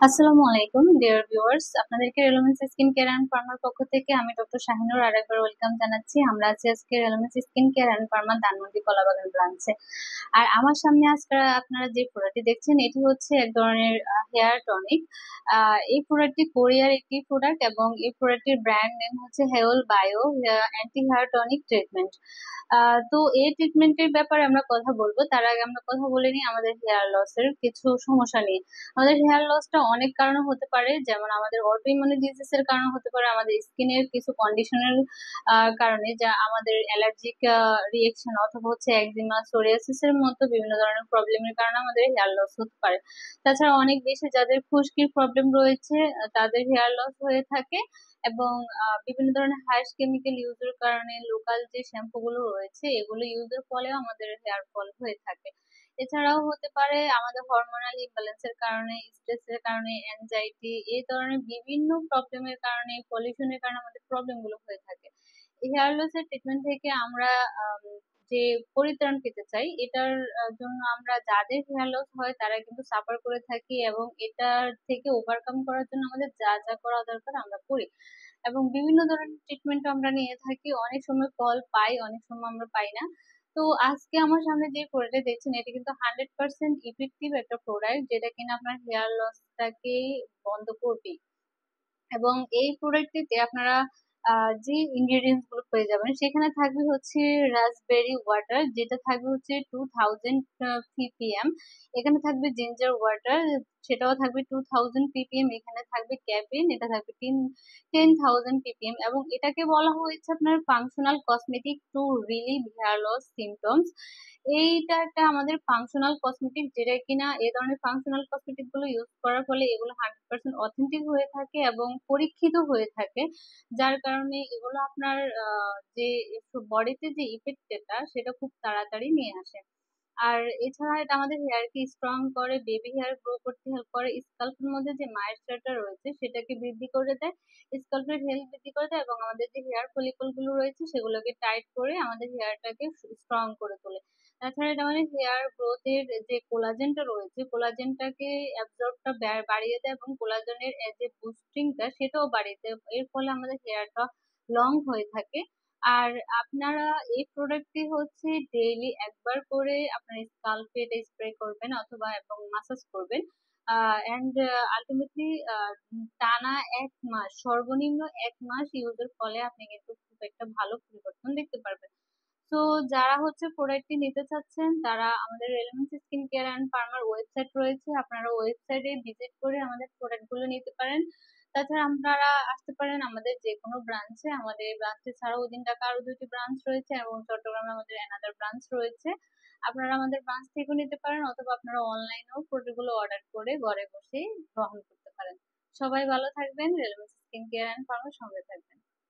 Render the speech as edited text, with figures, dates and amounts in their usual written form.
আসসালামু আলাইকুম dear viewers, আপনাদেরকে রেলোমেন্স স্কিন কেয়ার অ্যান্ড ফার্মার পক্ষ থেকে আমি ডক্টর শাহিনুর আরেকবার ওয়েলকাম জানাচ্ছি। আমরা আছি আজকে রেলোমেন্স skin care and pharma Dhanmondi Kalabagan ব্রাঞ্চে। আর আমার সামনে আজকে আপনারা যে প্রোডাক্টটি দেখছেন এটি হচ্ছে এক ধরনের হেয়ার টনিক। এই প্রোডাক্টটি কোরিয়ার একটি প্রোডাক্ট এবং এই প্রোডাক্টের ব্র্যান্ড নেম হচ্ছে হেওল bio anti hair tonic treatment. তো এই ট্রিটমেন্টের ব্যাপারে আমরা কথা বলবো, তার আগে আমরা কথা বলে নিই আমাদের হেয়ার লসের কিছু সমস্যা নিয়ে। আমাদের হেয়ার লসটা অনেক কারণে হতে পারে, যেমন আমাদের অটো ইমিউন ডিজিজ এর কারণে হতে পারে, আমাদের স্কিনের কিছু কন্ডিশনের কারণে, যা আমাদের অ্যালার্জিক রিয়েকশন অথবা হচ্ছে একজিমা সোরিয়াসিস এর মতো বিভিন্ন ধরনের প্রবলেমের কারণে আমাদের হেয়ার লস হতে পারে। তাছাড়া অনেক বেশি যাদের খুশকির প্রবলেম রয়েছে তাদের হেয়ার লস হয়ে থাকে। এবং বিভিন্ন ধরনের হার্শ কেমিক্যাল ইউজের কারণে লোকাল যে শ্যাম্পু গুলো রয়েছে এগুলো ইউজের ফলেও আমাদের হেয়ার ফল হয়ে থাকে। এছাড়াও হতে পারে আমাদের হরমোনাল ইমব্যালেন্সের কারণে, স্ট্রেসের কারণে, অ্যাংজাইটি এই ধরনের বিভিন্ন প্রবলেমের কারণে, পলিউশনের কারণে আমাদের প্রবলেম গুলো হয়ে থাকে। হেয়ার লস এর ট্রিটমেন্ট থেকে আমরা আম, যে পরিত্রাণ পেতে চাই এটার জন্য আমরা যাদের হেয়ার লস হয় তারা কিন্তু সাফার করে থাকি, এবং এটার থেকে ওভারকাম করার জন্য আমাদের যা যা করা দরকার আমরা করি। এবং বিভিন্ন ধরনের ট্রিটমেন্ট আমরা নিয়ে থাকি, অনেক সময় ফল পাই, অনেক সময় আমরা পাই না। তো আজকে আমার সামনে যে প্রোডাক্ট দেখছেন এটা কিন্তু 100% ইফেক্টিভ একটা প্রোডাক্ট, যেটা কিনা আপনার হেয়ার লসটাকে বন্ধ করবে। এবং এই প্রোডাক্টটিতে আপনারা যে ইনগ্রেডিয়েন্টস গুলো পেয়ে যাবেন সেখানে থাকবে হচ্ছে রাসবেরি ওয়াটার, যেটা থাকবে হচ্ছে 2000 ppm। এখানে থাকবে জিঞ্জার ওয়াটার, সেটাও থাকবে 2000 ppm। এখানে থাকবে ক্যাফিন, এটা থাকবে 10,000 ppm। এবং এটাকে বলা হয়েছে আপনার functional cosmetic to relieve hair loss symptoms. এইটা একটা আমাদের ফাংশনাল কসমেটিক, যেটা কিনা এই ধরনের ফাংশনাল কসমেটিক গুলো ইউজ করার ফলে এগুলো 100% অথেন্টিক হয়ে থাকে এবং পরীক্ষিত হয়ে থাকে। যার কারণে এগুলো আপনার যে বডিতে যে ইফেক্টটা সেটা খুব তাড়াতাড়ি নিয়ে আসে। আর এছাড়া এটা আমাদের হেয়ারকে স্ট্রং করে, বেবি হেয়ার গ্রো করতে হেল্প করে, স্কাল্পের মধ্যে যে ময়েশ্চারটা রয়েছে সেটাকে বৃদ্ধি করে দেয়, স্কাল্পের হেলথ বৃদ্ধি করে দেয়, এবং আমাদের যে হেয়ার ফলিকল গুলো রয়েছে সেগুলোকে টাইট করে আমাদের হেয়ারটাকে স্ট্রং করে তোলে। তাছাড়া এটা আমাদের হেয়ার গ্রোথের যে কোলাজেনটা রয়েছে কোলাজেনটাকে অ্যাবজর্বটা বাড়িয়ে দেয়, এবং কোলাজেনের যে বুস্টিংটা সেটাও বাড়িয়ে দেয়। এর ফলে আমাদের হেয়ারটা লং হয়ে থাকে। আর আপনারা এই প্রোডাক্টটি হচ্ছে ডেইলি একবার করে আপনার স্কাল্পে এটা স্প্রে করবেন অথবা এবং মাসাজ করবেন। এন্ড আলটিমেটলি টানা 1 মাস, সর্বনিম্ন 1 মাস ইউজের ফলে আপনি কিন্তু খুব একটা ভালো পরিবর্তন দেখতে পারবেন। তো যারা হচ্ছে প্রোডাক্টটি নিতে চাচ্ছেন তারা আমাদের relevance skin care and farmer website রয়েছে, আপনারা ওয়েবসাইটে ভিজিট করে আমাদের প্রোডাক্ট গুলো নিতে পারেন। তাছাড়া আপনারা আসতে পারেন আমাদের যে কোনো ব্রাঞ্চে, আমাদের ব্রাঞ্চে ছাড়াও ওদিন ঢাকা আরো 2টি ব্রাঞ্চ রয়েছে, এবং চট্টগ্রামে আমাদের অ্যানাদার ব্রাঞ্চ রয়েছে। আপনারা আমাদের ব্রাঞ্চ থেকেও নিতে পারেন, অথবা আপনারা অনলাইনেও প্রোডাক্ট গুলো অর্ডার করে ঘরে বসেই গ্রহণ করতে পারেন। সবাই ভালো থাকবেন, relevance skin care and farmer সঙ্গে থাকবেন।